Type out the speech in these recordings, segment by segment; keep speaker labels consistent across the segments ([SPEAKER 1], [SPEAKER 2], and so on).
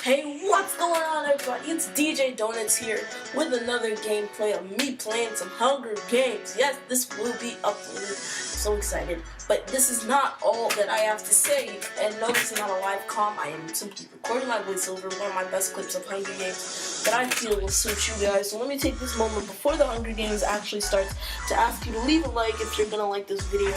[SPEAKER 1] Hey, what's going on, everybody? It's DJ Donuts here with another gameplay of me playing some Hunger Games. Yes, this will be uploaded. I'm so excited. But this is not all that I have to say. And no, this is not a live comm. I am simply recording my voiceover, one of my best clips of Hunger Games that I feel will suit you guys. So let me take this moment before the Hunger Games actually starts to ask you to leave a like if you're gonna like this video,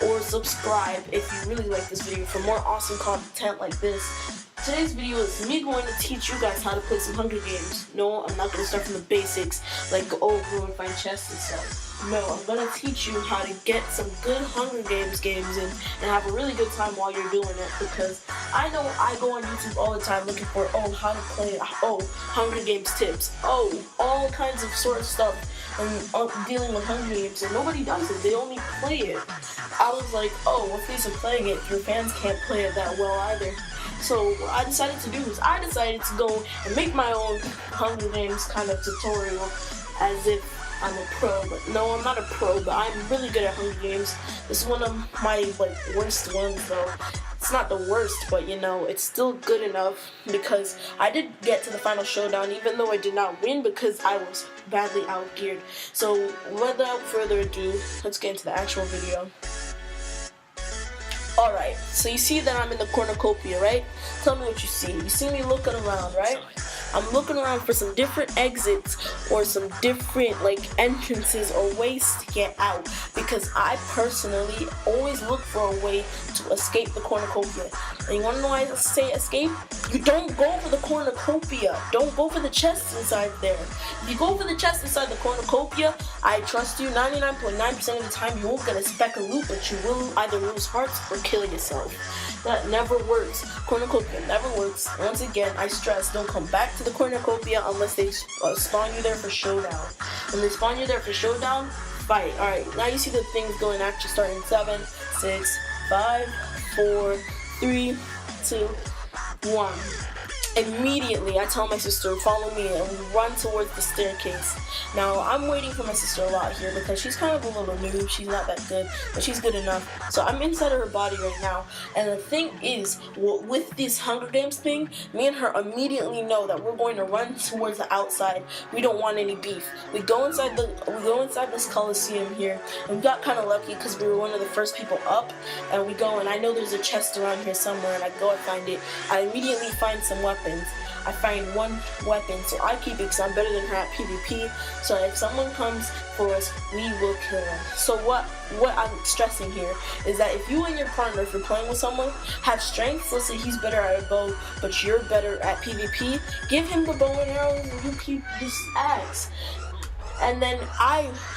[SPEAKER 1] or subscribe if you really like this video for more awesome content like this. Today's video is me going to teach you guys how to play some Hunger Games. No, I'm not going to start from the basics, like go and find chests and stuff. No, I'm going to teach you how to get some good Hunger Games in and have a really good time while you're doing it, because I know I go on YouTube all the time looking for, how to play, Hunger Games tips, all kinds of sort of stuff, and dealing with Hunger Games, and nobody does it. They only play it. I was like, what's the use of playing it if your fans can't play it that well either? So what I decided to do is I decided to go and make my own Hunger Games kind of tutorial as if I'm a pro. But no, I'm not a pro, but I'm really good at Hunger Games. This is one of my worst ones though. It's not the worst, but it's still good enough because I did get to the final showdown, even though I did not win because I was badly outgeared. So without further ado, let's get into the actual video. Alright, so you see that I'm in the cornucopia, right? Tell me what you see. You see me looking around, right? I'm looking around for some different exits or some different entrances or ways to get out, because I personally always look for a way to escape the cornucopia. And you want to know why I say escape? You don't go for the cornucopia. Don't go for the chest inside there. If you go for the chest inside the cornucopia, I trust you 99.9% of the time you won't get a speck of loot, but you will either lose hearts or kill yourself. That never works. Cornucopia never works. Once again, I stress, don't come back to the cornucopia unless they spawn you there for showdown. When they spawn you there for showdown, fight. Alright, now you see the things going at you starting 7, 6, 5, 4, 3, 2, 1. Immediately, I tell my sister, follow me, and we run towards the staircase. Now, I'm waiting for my sister a lot here because she's kind of a little noob. She's not that good, but she's good enough. So I'm inside of her body right now. And the thing is, with this Hunger Games thing, me and her immediately know that we're going to run towards the outside. We don't want any beef. We go inside this Coliseum here, and we got kind of lucky because we were one of the first people up. And we go, and I know there's a chest around here somewhere, and I go and find it. I immediately find some weapons. I find one weapon, so I keep it because I'm better than her at PvP. So if someone comes for us, we will kill them. So what I'm stressing here is that if you and your partner, if you're playing with someone, have strength, let's say he's better at a bow, but you're better at PvP, give him the bow and arrows and you keep this axe. And then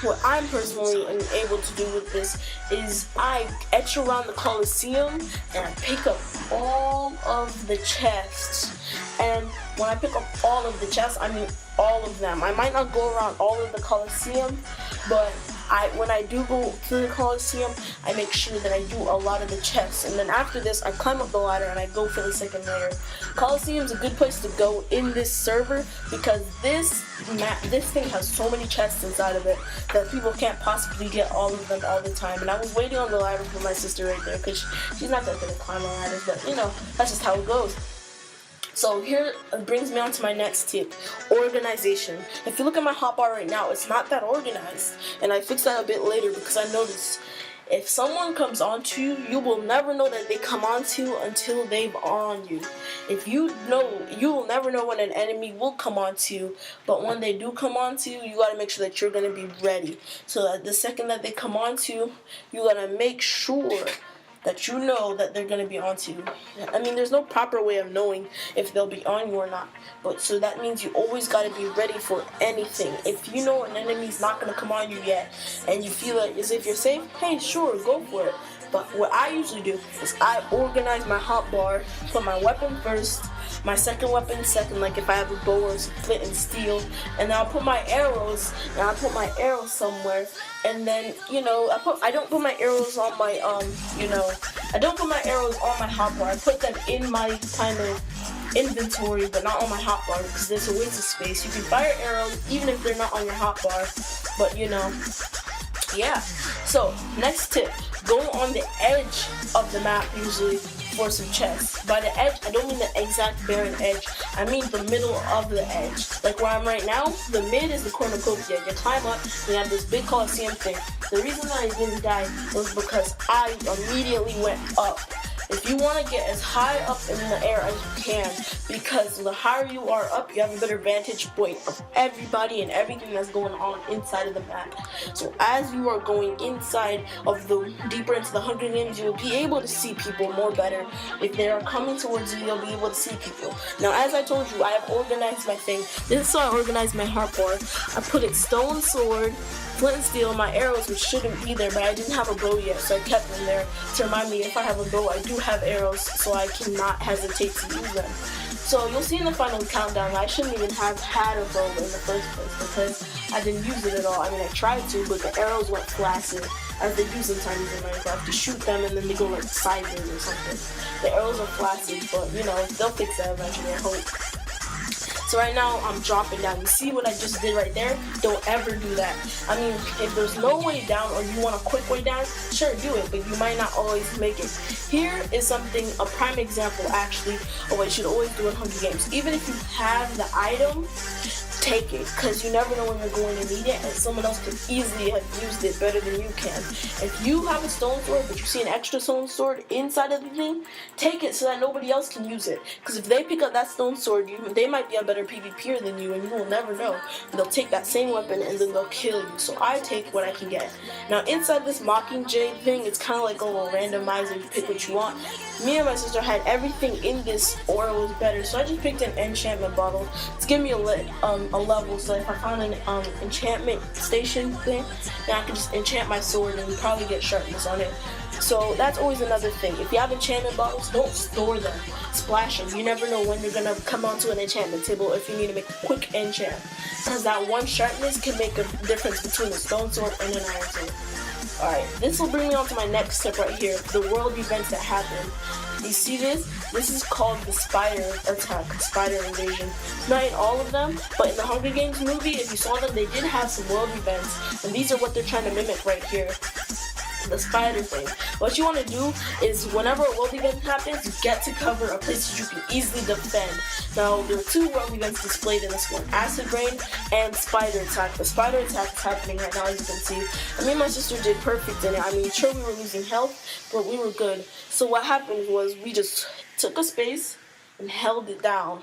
[SPEAKER 1] what I'm personally able to do with this is I etch around the Coliseum and I pick up all of the chests. And when I pick up all of the chests, I mean all of them. I might not go around all of the Coliseum, but when I do go to the Coliseum, I make sure that I do a lot of the chests. And then after this, I climb up the ladder and I go for the second layer. Coliseum is a good place to go in this server because this thing has so many chests inside of it that people can't possibly get all of them all the time. And I was waiting on the ladder for my sister right there because she's not that good at climbing ladders, but that's just how it goes. So here brings me on to my next tip, organization. If you look at my hotbar right now, it's not that organized. And I fixed that a bit later because I noticed if someone comes onto you, you will never know that they come onto you until they've on you. If you will never know when an enemy will come onto you, but when they do come onto you, you gotta make sure that you're gonna be ready. So that the second that they come onto you, you gotta make sure that you know that they're going to be onto you. I mean, there's no proper way of knowing if they'll be on you or not. But so that means you always got to be ready for anything. If you know an enemy's not going to come on you yet, and you feel like as if you're safe, hey, sure, go for it. But what I usually do is I organize my hotbar, put my weapon first, my second weapon second, like if I have a bow or flint and steel, and then I'll put my arrows, and I'll put my arrows somewhere, and then, I don't put my arrows on my, I don't put my arrows on my hotbar. I put them in my kind of inventory, but not on my hotbar, because there's a waste of space. You can fire arrows even if they're not on your hotbar, but yeah. So, next tip, go on the edge of the map usually for some chests. By the edge, I don't mean the exact barren edge. I mean the middle of the edge. Like where I'm right now, the mid is the cornucopia. You climb up, you have this big Coliseum thing. The reason that I didn't die was because I immediately went up. If you want to get as high up in the air as you can, because the higher you are up, you have a better vantage point of everybody and everything that's going on inside of the map. So as you are going inside of deeper into the Hunger Games, you will be able to see people more better. If they are coming towards you, you'll be able to see people. Now, as I told you, I have organized my thing. This is how I organized my hardcore. I put it stone sword, flint and steel, my arrows, which shouldn't be there, but I didn't have a bow yet, so I kept them there to remind me if I have a bow, I do have arrows, so I cannot hesitate to use them. So you'll see in the final countdown, I shouldn't even have had a bow in the first place because I didn't use it at all. I mean, I tried to, but the arrows went flaccid, as they do sometimes in Minecraft. You shoot them and then they go like sideways or something. The arrows are flaccid, but you know, they'll fix that eventually, I hope. So right now, I'm dropping down. You see what I just did right there? Don't ever do that. I mean, if there's no way down or you want a quick way down, sure, do it, but you might not always make it. Here is a prime example, actually, of what you should always do in Hunger Games. Even if you have the item, take it, because you never know when you're going to need it, and someone else could easily have used it better than you can. If you have a stone sword, but you see an extra stone sword inside of the thing, take it so that nobody else can use it. Because if they pick up that stone sword, they might be a better PvPer than you, and you will never know. And they'll take that same weapon, and then they'll kill you. So I take what I can get. Now, inside this Mockingjay thing, it's kind of like a little randomizer. You pick what you want. Me and my sister had everything in this aura was better, so I just picked an enchantment bottle. It's giving me a level, so if I found an enchantment station thing, then I can just enchant my sword and probably get sharpness on it. So that's always another thing. If you have enchantment bottles, don't store them. Splash them. You never know when you're gonna come onto an enchantment table if you need to make a quick enchant. Because that one sharpness can make a difference between a stone sword and an iron sword. Alright, this will bring me on to my next step right here, the world events that happen. You see this? This is called the spider attack, spider invasion. Not in all of them, but in the Hunger Games movie, if you saw them, they did have some world events, and these are what they're trying to mimic right here. The spider thing. What you want to do is whenever a world event happens, you get to cover a place that you can easily defend. Now, there are two world events displayed in this one, Acid Rain and Spider Attack. The Spider Attack is happening right now, as you can see. Me and my sister did perfect in it. I mean, sure, we were losing health, but we were good. So what happened was we just took a space and held it down.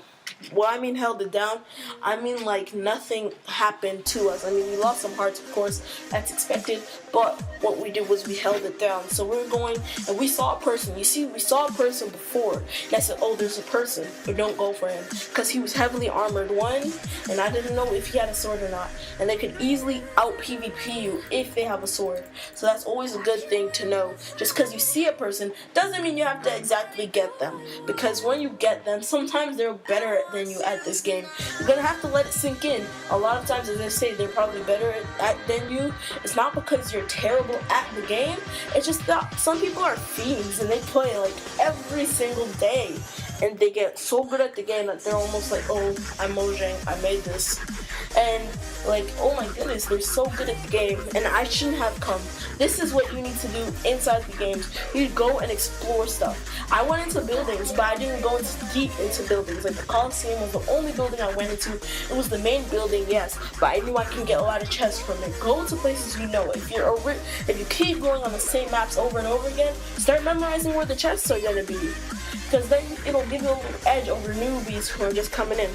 [SPEAKER 1] What I mean held it down, I mean like nothing happened to us. I mean, we lost some hearts, of course, that's expected, but what we did was we held it down. So we were going, and we saw a person. You see, we saw a person before, and I said, oh, there's a person, but don't go for him, because he was heavily armored, one, and I didn't know if he had a sword or not, and they could easily out PvP you if they have a sword. So that's always a good thing to know. Just because you see a person doesn't mean you have to exactly get them, because when you get them, sometimes they're better than you at this game. You're gonna have to let it sink in. A lot of times, as they say, they're probably better than you. It's not because you're terrible at the game. It's just that some people are fiends and they play like every single day, and they get so good at the game that they're almost like, oh, I'm Mojang, I made this. And like, oh my goodness, they're so good at the game, and I shouldn't have come. This is what you need to do inside the games. You go and explore stuff. I went into buildings, but I didn't go deep into buildings. Like the Coliseum was the only building I went into. It was the main building, yes, but I knew I can get a lot of chests from it. Go to places you know. If you keep going on the same maps over and over again, start memorizing where the chests are gonna be, because then it'll give you a little edge over newbies who are just coming in.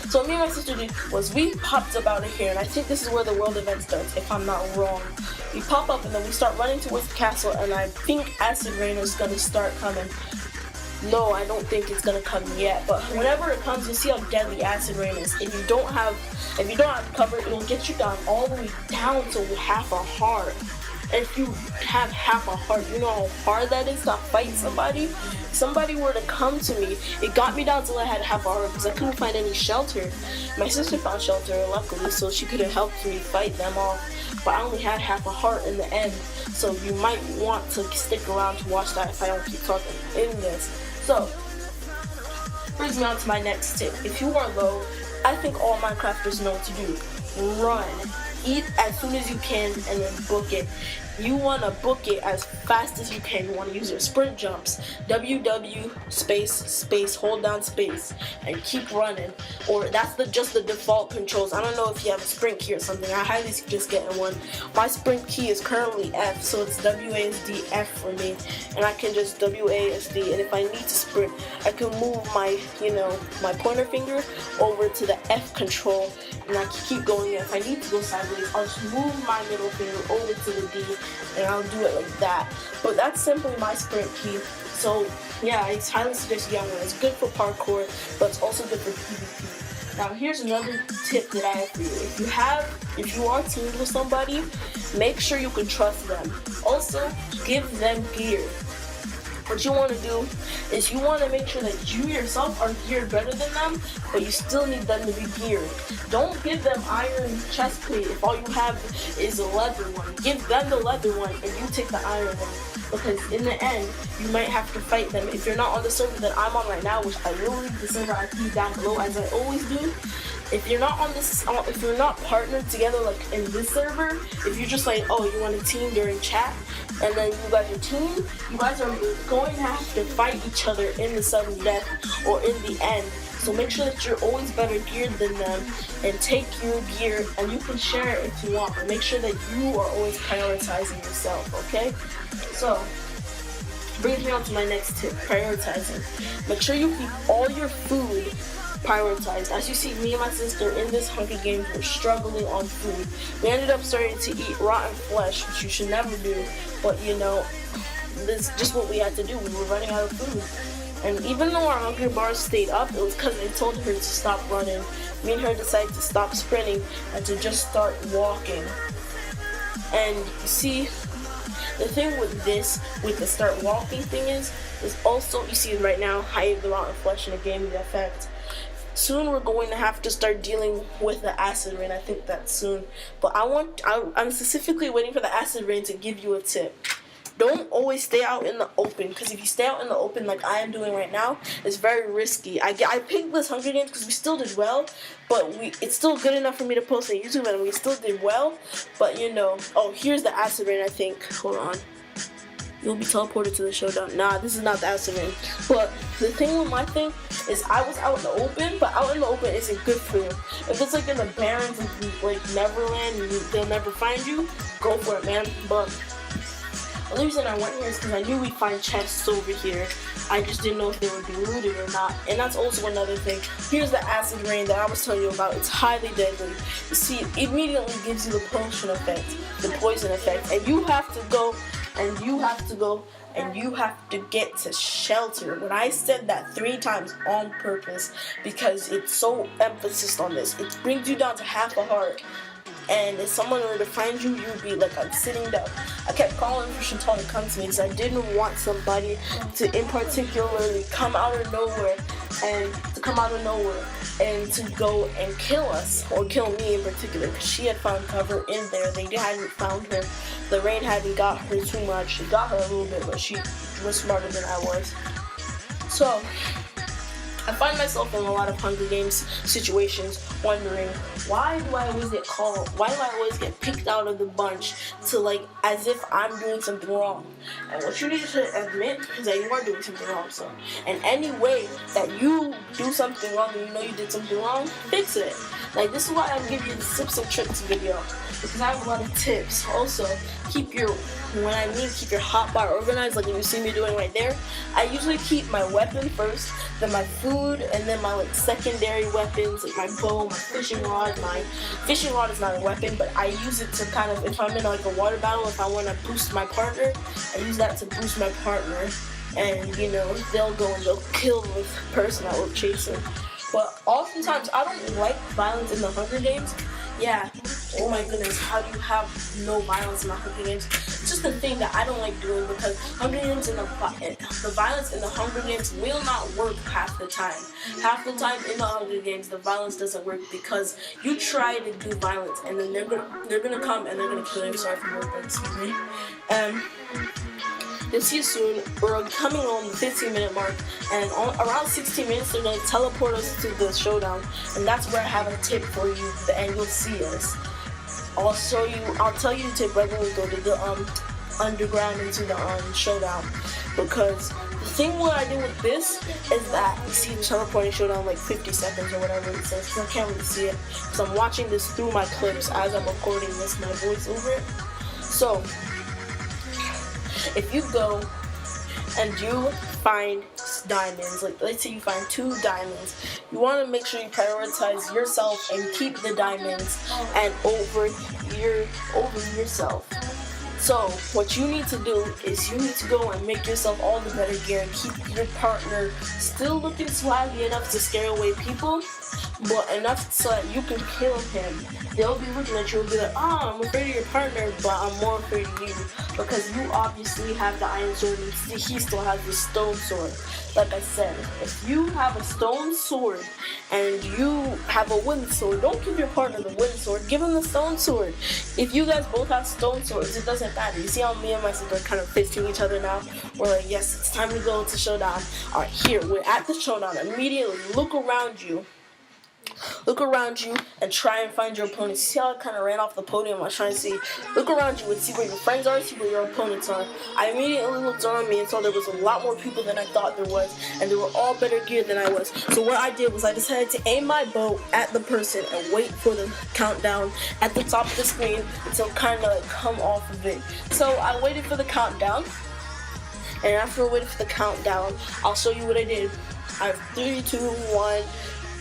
[SPEAKER 1] So what me and my sister did was we popped up out of here, and I think this is where the world event starts, if I'm not wrong. We pop up and then we start running towards the castle, and I think Acid Rain is gonna start coming. No, I don't think it's gonna come yet, but whenever it comes, you'll see how deadly Acid Rain is. If you don't have cover, it'll get you down all the way down to half a heart. If you have half a heart, you know how hard that is to fight somebody? If somebody were to come to me, it got me down till I had half a heart because I couldn't find any shelter. My sister found shelter, luckily, so she could have helped me fight them off. But I only had half a heart in the end, so you might want to stick around to watch that if I don't keep talking in this. So, brings me on to my next tip. If you are low, I think all Minecrafters know what to do. Run. eat as soon as you can and then book it. You want to book it as fast as you can. You want to use your sprint jumps. WW space, hold down space, and keep running. Or that's just the default controls. I don't know if you have a sprint key or something. I highly suggest getting one. My sprint key is currently F, so it's WASD F for me. And I can just WASD. And if I need to sprint, I can move my, my pointer finger over to the F control. And I can keep going. If I need to go sideways, I'll just move my middle finger over to the D, and I'll do it like that. But that's simply my sprint key. So yeah, I highly suggest you get one. It's good for parkour, but it's also good for PvP. Now here's another tip that I have for you. If you are teamed with somebody, make sure you can trust them. Also, give them gear. What you want to do is you want to make sure that you yourself are geared better than them, but you still need them to be geared. Don't give them iron chest plate if all you have is a leather one. Give them the leather one and you take the iron one, because in the end you might have to fight them. If you're not on the server that I'm on right now, which I will leave the server IP down below as I always do. If you're not on this, if you're not partnered together like in this server, if you're just like, oh, you want a team during chat, and then you guys are team, you guys are going to have to fight each other in the sudden death or in the end. So make sure that you're always better geared than them, and take your gear, and you can share it if you want, but make sure that you are always prioritizing yourself, okay? So, brings me on to my next tip, prioritizing. Make sure you keep all your food prioritized. As you see, me and my sister in this Hunger Games were struggling on food. We ended up starting to eat rotten flesh, which you should never do, but this is just what we had to do. We were running out of food. And even though our hunger bars stayed up, it was because I told her to stop running. Me and her decided to stop sprinting and to just start walking. And you see, the thing with the start walking thing is also, you see right now, I ate the rotten flesh and it gave me the effect. Soon we're going to have to start dealing with the acid rain. I think that's soon. But I'm specifically waiting for the acid rain to give you a tip. Don't always stay out in the open, because if you stay out in the open like I am doing right now, it's very risky. I picked this Hunger Games because we still did well, but it's still good enough for me to post on YouTube, and we still did well. But oh, here's the acid rain, I think. Hold on. You'll be teleported to the showdown. Nah, this is not the acid rain. But the thing with my thing is I was out in the open, but out in the open isn't good for you. If it's like in the Barrens, like Neverland, they'll never find you, go for it, man. But the only reason I went here is because I knew we'd find chests over here. I just didn't know if they would be looted or not. And that's also another thing. Here's the acid rain that I was telling you about. It's highly deadly. You see, it immediately gives you the potion effect, the poison effect. And you have to go, and you have to go, and you have to get to shelter. When I said that 3 times on purpose, because it's so emphasis on this. It brings you down to half a heart. And if someone were to find you, you'd be like, I'm sitting down. I kept calling for Chantal to come to me because I didn't want somebody to in particularly come out of nowhere and to go and kill us, or kill me in particular, because she had found cover in there. They hadn't found her. The rain hadn't got her too much. It got her a little bit, but she was smarter than I was. So I find myself in a lot of Hunger Games situations wondering, why do I always get called? Why do I always get picked out of the bunch to, like, as if I'm doing something wrong? And what you need to admit is that you are doing something wrong, so. And any way that you do something wrong and you know you did something wrong, fix it. Like, this is why I'm giving you the tips and tricks video, because I have a lot of tips. Also, keep your hotbar organized, like you see me doing right there. I usually keep my weapon first, then my food, and then my secondary weapons, like my bow, my fishing rod. My fishing rod is not a weapon, but I use it to kind of, if I'm in like a water battle, if I want to boost my partner, I use that to boost my partner. And they'll go and they'll kill the person that will chase them. But oftentimes, I don't like violence in the Hunger Games. Yeah, oh my goodness, how do you have no violence in the Hunger Games? It's just the thing that I don't like doing, because Hunger Games and the violence in the Hunger Games will not work half the time. Half the time in the Hunger Games, the violence doesn't work because you try to do violence, and then they're gonna come and they're gonna kill you. Sorry for moving, excuse me. You'll see you soon. We're coming on the 15-minute mark, and around 16 minutes they're going to teleport us to the showdown, and that's where I have a tip for you, and you'll see us. I'll tell you to regularly go to the underground into the showdown, because the thing what I do with this is that you see the teleporting showdown like 50 seconds or whatever it says, because I can't really see it because I'm watching this through my clips as I'm recording this, my voice over it. So if you go and you find diamonds, like let's say you find 2 diamonds, you want to make sure you prioritize yourself and keep the diamonds and over yourself. So what you need to do is you need to go and make yourself all the better gear and keep your partner still looking swaggy enough to scare away people, but enough so that you can kill him. They'll be looking at you and be like, I'm afraid of your partner, but I'm more afraid of you, because you obviously have the iron sword and he still has the stone sword. Like I said, if you have a stone sword and you have a wooden sword, don't give your partner the wooden sword, give him the stone sword. If you guys both have stone swords, it doesn't matter. You see how me and my sister are kind of fisting each other now? We're like, yes, it's time to go to showdown. Alright, here, we're at the showdown. Immediately look around you. Look around you and try and find your opponents. See how I kind of ran off the podium? I was trying to see. Look around you and see where your friends are, see where your opponents are. I immediately looked around me and saw there was a lot more people than I thought there was, and they were all better geared than I was. So what I did was I decided to aim my bow at the person and wait for the countdown at the top of the screen until kind of come off of it. So I waited for the countdown, and after I waited for the countdown, I'll show you what I did. I have 3, 2, 1.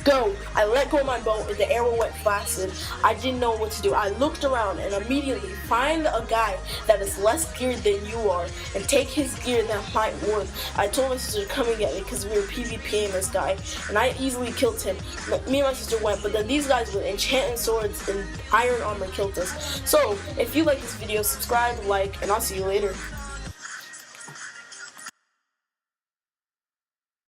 [SPEAKER 1] Go! I let go of my bow and the arrow went flaccid. I didn't know what to do. I looked around and immediately find a guy that is less geared than you are and take his gear that might work. I told my sister to come and get me because we were PvPing this guy, and I easily killed him. Me and my sister went, but then these guys with enchanted swords and iron armor killed us. So if you like this video, subscribe, like, and I'll see you later.